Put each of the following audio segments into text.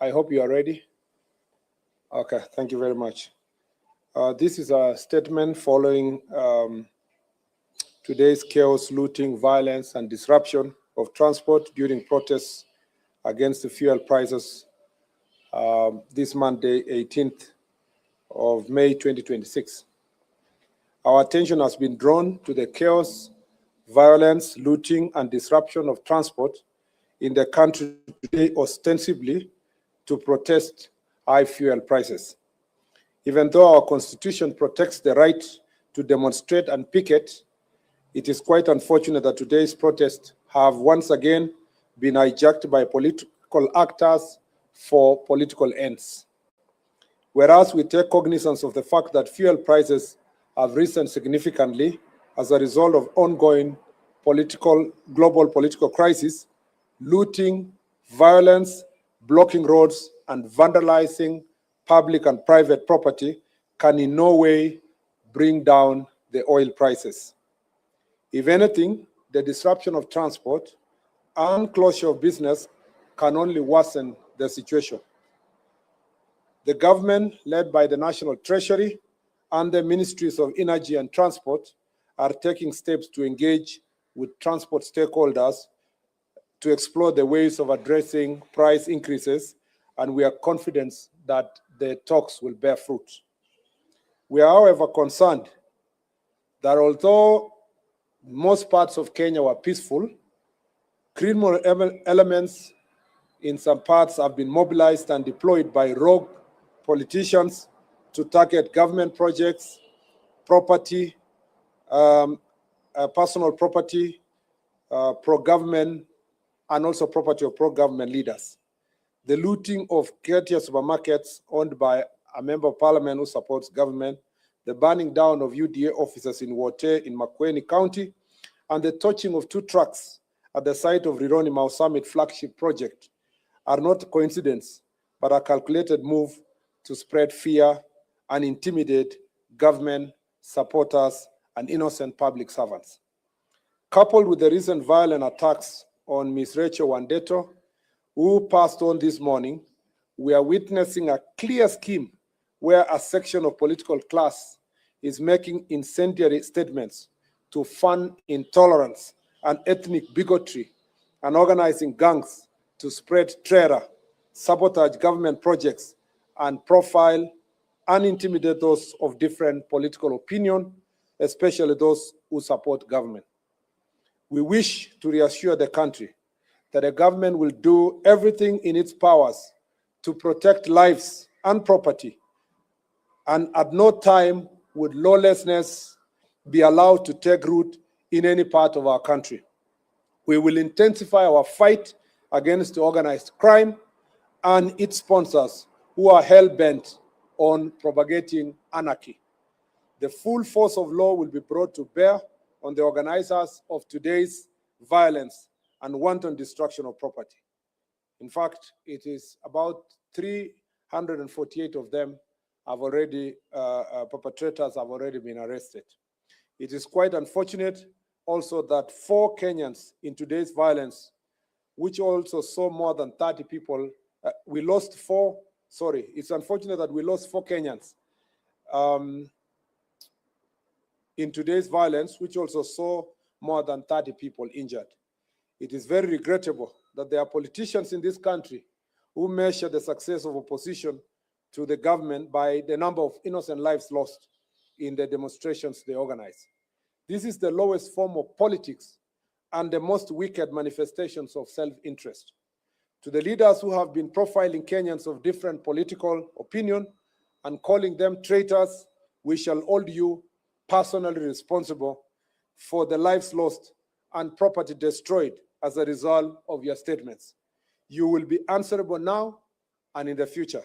I hope you are ready. Okay, thank you very much. This is a statement following today's chaos, looting, violence, and disruption of transport during protests against the fuel prices this Monday, 18th of May 2026. Our attention has been drawn to the chaos, violence, looting, and disruption of transport in the country today, ostensibly to protest high fuel prices. Even though our Constitution protects the right to demonstrate and picket, it is quite unfortunate that today's protests have once again been hijacked by political actors for political ends. Whereas we take cognizance of the fact that fuel prices have risen significantly as a result of ongoing global political crisis, looting, violence, blocking roads, and vandalizing public and private property can in no way bring down the oil prices. If anything, the disruption of transport and closure of business can only worsen the situation. The government, led by the National Treasury and the Ministries of Energy and Transport, are taking steps to engage with transport stakeholders to explore the ways of addressing price increases, and we are confident that the talks will bear fruit. We are, however, concerned that although most parts of Kenya were peaceful, criminal elements in some parts have been mobilized and deployed by rogue politicians to target government projects, property, personal property, pro-government, and also property of pro-government leaders. The looting of Ketia supermarkets owned by a member of parliament who supports government, the burning down of UDA offices in Wote in Makueni County, and the torching of 2 trucks at the site of Rironi Mau Summit flagship project are not coincidence, but a calculated move to spread fear and intimidate government supporters and innocent public servants. Coupled with the recent violent attacks on Ms. Rachel Wandeto, who passed on this morning, we are witnessing a clear scheme where a section of political class is making incendiary statements to fund intolerance and ethnic bigotry and organizing gangs to spread terror, sabotage government projects, and profile and intimidate those of different political opinion, especially those who support government. We wish to reassure the country that the government will do everything in its powers to protect lives and property, and at no time would lawlessness be allowed to take root in any part of our country. We will intensify our fight against organized crime and its sponsors who are hell-bent on propagating anarchy. The full force of law will be brought to bear on the organizers of today's violence and wanton destruction of property. In fact, it is about 348 of them have already, perpetrators have already been arrested. It is quite unfortunate also that 4 Kenyans in today's violence, which also saw more than 30 people, it's unfortunate that we lost 4 Kenyans in today's violence, which also saw more than 30 people injured. It is very regrettable that there are politicians in this country who measure the success of opposition to the government by the number of innocent lives lost in the demonstrations they organize. This is the lowest form of politics and the most wicked manifestations of self-interest. To the leaders who have been profiling Kenyans of different political opinion and calling them traitors, we shall hold you personally responsible for the lives lost and property destroyed as a result of your statements. You will be answerable now and in the future.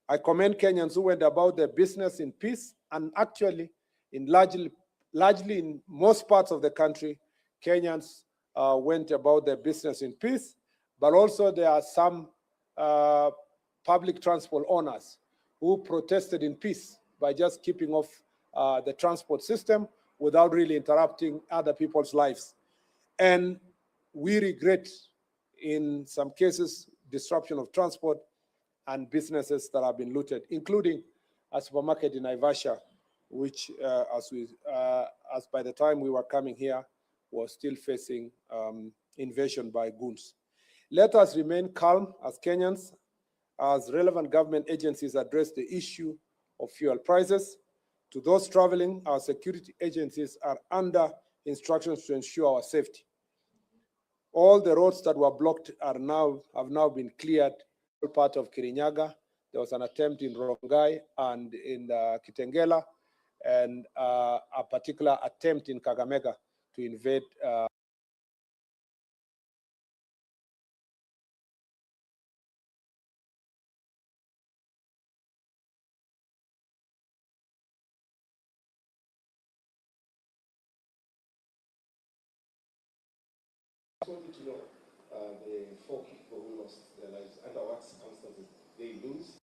I commend Kenyans who went about their business in peace, and actually, largely in most parts of the country, Kenyans went about their business in peace, but also there are some public transport owners who protested in peace by just keeping off the transport system without really interrupting other people's lives. And we regret, in some cases, disruption of transport and businesses that have been looted, including a supermarket in Naivasha, which, as by the time we were coming here, was still facing invasion by goons. Let us remain calm as Kenyans, as relevant government agencies address the issue of fuel prices. To those traveling, our security agencies are under instructions to ensure our safety. All the roads that were blocked have now been cleared. Part of Kirinyaga, there was an attempt in Rongai and in Kitengela, and a particular attempt in Kakamega to invade. I wanted to know the 4 people who lost their lives, under what circumstances they lose.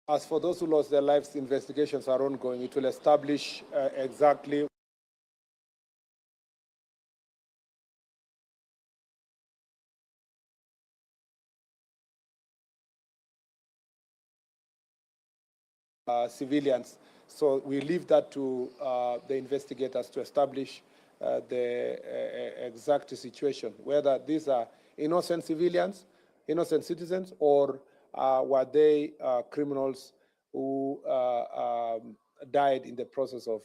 As for those who lost their lives, investigations are ongoing. It will establish exactly civilians. So we leave that to the investigators to establish the exact situation, whether these are innocent civilians, innocent citizens, or were they criminals who died in the process of,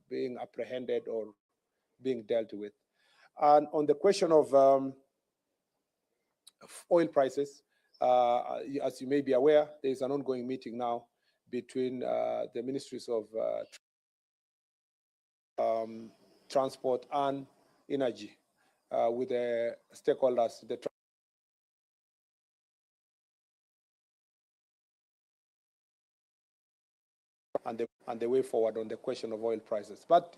being apprehended or being dealt with. And on the question of oil prices, as you may be aware, there is an ongoing meeting now between the ministries of transport and energy with the stakeholders, and the way forward on the question of oil prices. But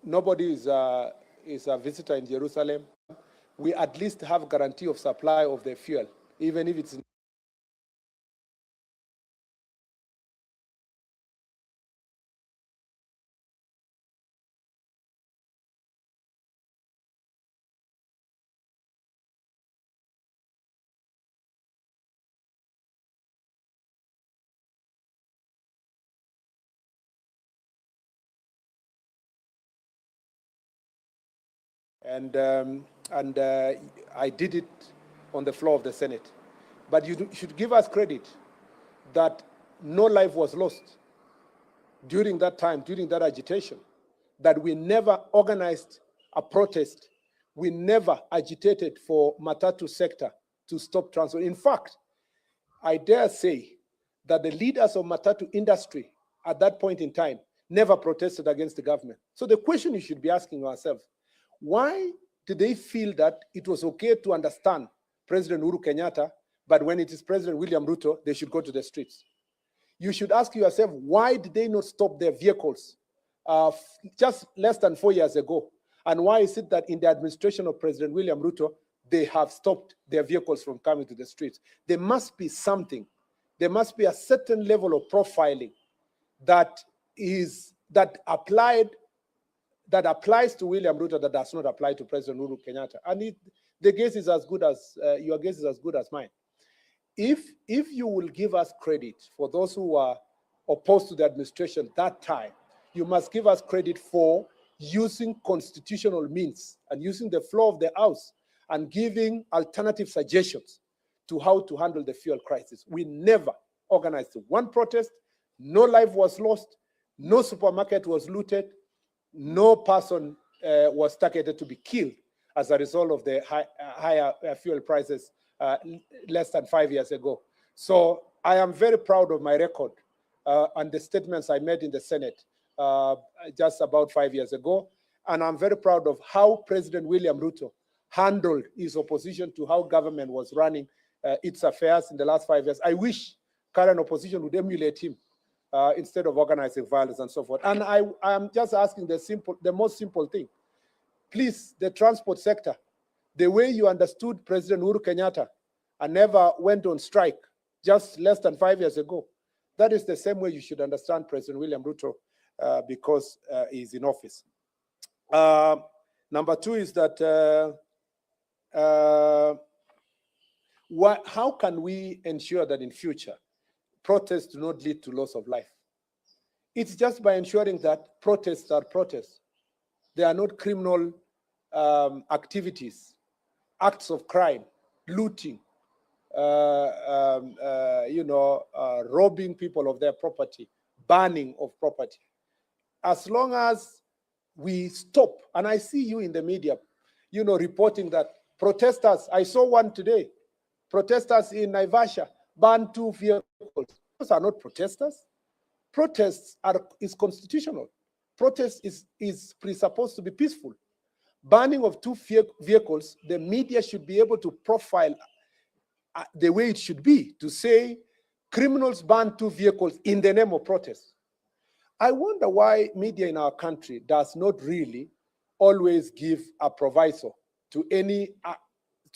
nobody is a visitor in Jerusalem. We at least have guarantee of supply of the fuel, even if it's and I did it on the floor of the Senate. But you should give us credit that no life was lost during that time, during that agitation, that we never organized a protest. We never agitated for Matatu sector to stop transport. In fact, I dare say that the leaders of Matatu industry at that point in time never protested against the government. So the question you should be asking ourselves, why did they feel that it was okay to understand President Uhuru Kenyatta, but when it is President William Ruto, they should go to the streets? You should ask yourself, why did they not stop their vehicles just less than 4 years ago? And why is it that in the administration of President William Ruto, they have stopped their vehicles from coming to the streets? There must be something. There must be a certain level of profiling that applies to William Ruto that does not apply to President Uhuru Kenyatta. And the guess is as good as your guess is as good as mine. If you will give us credit for those who were opposed to the administration that time, you must give us credit for using constitutional means and using the floor of the House and giving alternative suggestions to how to handle the fuel crisis. We never organized one protest, no life was lost, no supermarket was looted, no person was targeted to be killed as a result of the higher fuel prices less than 5 years ago. So I am very proud of my record and the statements I made in the Senate just about 5 years ago. And I'm very proud of how President William Ruto handled his opposition to how government was running its affairs in the last 5 years. I wish current opposition would emulate him instead of organizing violence and so forth. And I am just asking the most simple thing. Please, the transport sector, the way you understood President Uhuru Kenyatta and never went on strike just less than 5 years ago. That is the same way you should understand President William Ruto because he's in office. Number two is that how can we ensure that in future protests do not lead to loss of life? It's just by ensuring that protests are protests. They are not criminal activities, acts of crime, looting, robbing people of their property, burning of property. As long as we stop, and I see you in the media, reporting that protesters, I saw one today, protesters in Naivasha banned 2 vehicles. Those are not protesters. Protests is constitutional. Protest is presupposed to be peaceful. Banning of 2 vehicles, the media should be able to profile the way it should be, to say criminals ban 2 vehicles in the name of protest. I wonder why media in our country does not really always give a proviso to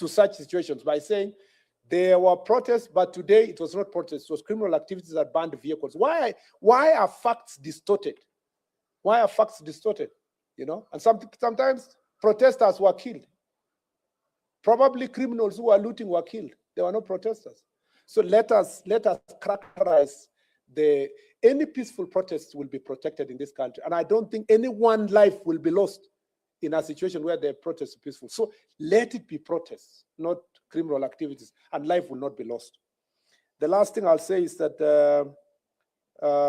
such situations by saying there were protests, but today it was not protests, it was criminal activities that banned vehicles. Why are facts distorted? Why are facts distorted? And sometimes protesters were killed. Probably criminals who were looting were killed. They were not protesters. So let us characterize any peaceful protests will be protected in this country. And I don't think any one life will be lost in a situation where the protest is peaceful. So let it be protests, not criminal activities, and life will not be lost. The last thing I'll say is that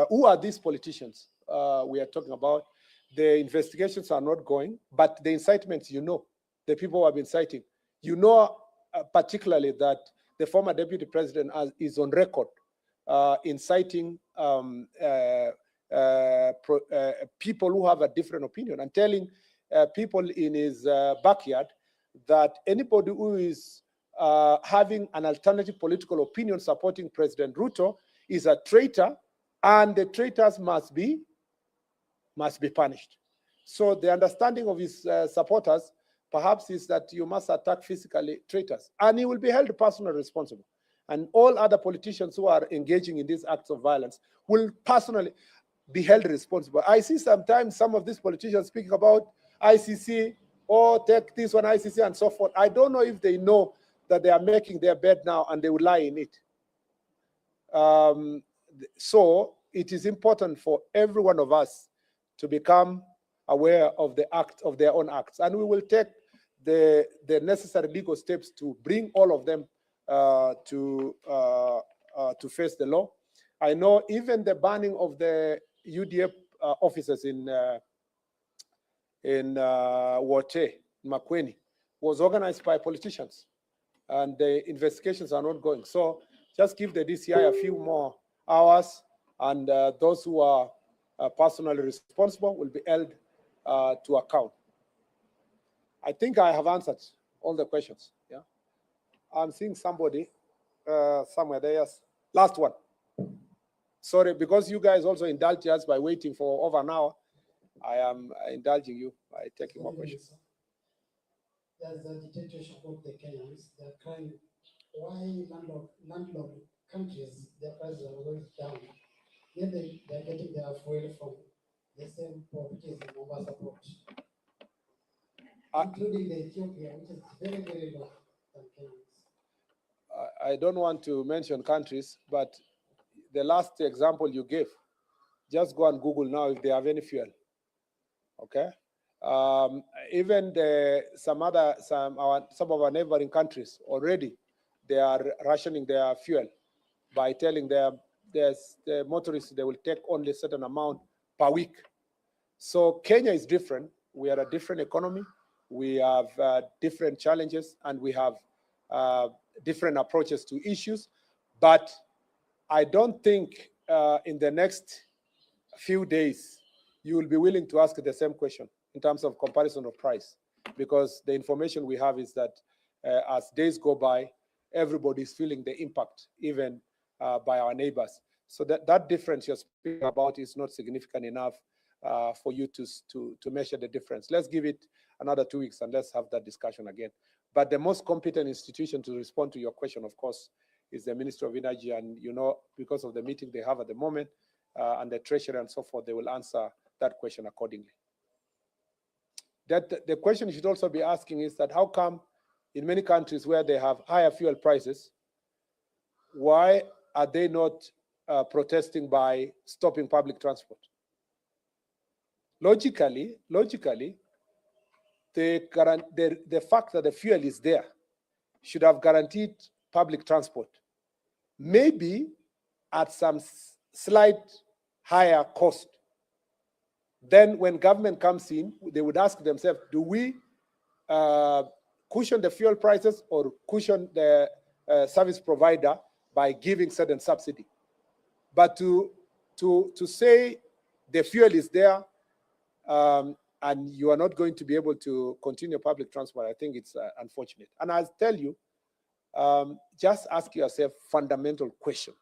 who are these politicians we are talking about? The investigations are not going, but the incitements, the people who have been inciting, particularly that the former deputy president is on record inciting people who have a different opinion and telling people in his backyard that anybody who is having an alternative political opinion supporting President Ruto is a traitor, and the traitors must be punished. So the understanding of his supporters perhaps is that you must attack physically traitors, and he will be held personally responsible. And all other politicians who are engaging in these acts of violence will personally be held responsible. I see sometimes some of these politicians speaking about ICC, take this one, ICC, and so forth. I don't know if they know that they are making their bed now and they will lie in it. So it is important for every one of us to become aware of their own acts. And we will take the necessary legal steps to bring all of them to face the law. I know even the banning of the UDF officers in Wote, Makueni, was organized by politicians, and the investigations are not going. So just give the DCI a few more hours, and those who are personally responsible will be held to account. I think I have answered all the questions. Yeah, I'm seeing somebody somewhere there. Yes, last one. Sorry, because you guys also indulged us by waiting for over an hour. I am indulging you by taking more questions. There's a dictatorship of the Kenyans. They're crying, why landlord countries, their prices are always down. Yet they're getting their fuel from the same port, which is the Mombasa port, including the Ethiopia, which is very, very low than Kenyans. I don't want to mention countries, but the last example you gave, just go and Google now if they have any fuel. Okay, even some of our neighboring countries already, they are rationing their fuel by telling the motorists they will take only a certain amount per week. So Kenya is different. We are a different economy. We have different challenges, and we have different approaches to issues. But I don't think in the next few days you will be willing to ask the same question in terms of comparison of price, because the information we have is that as days go by, everybody is feeling the impact, even by our neighbors. So that difference you're speaking about is not significant enough for you to measure the difference. Let's give it another 2 weeks and let's have that discussion again. But the most competent institution to respond to your question, of course, is the Ministry of Energy, and because of the meeting they have at the moment and the Treasury and so forth, they will answer that question accordingly. That the question you should also be asking is that how come in many countries where they have higher fuel prices, why are they not protesting by stopping public transport? Logically, the fact that the fuel is there should have guaranteed public transport, maybe at some slight higher cost. Then when government comes in, they would ask themselves, do we cushion the fuel prices or cushion the service provider by giving certain subsidy? But to say the fuel is there and you are not going to be able to continue public transport, I think it's unfortunate. And I'll tell you, just ask yourself fundamental question.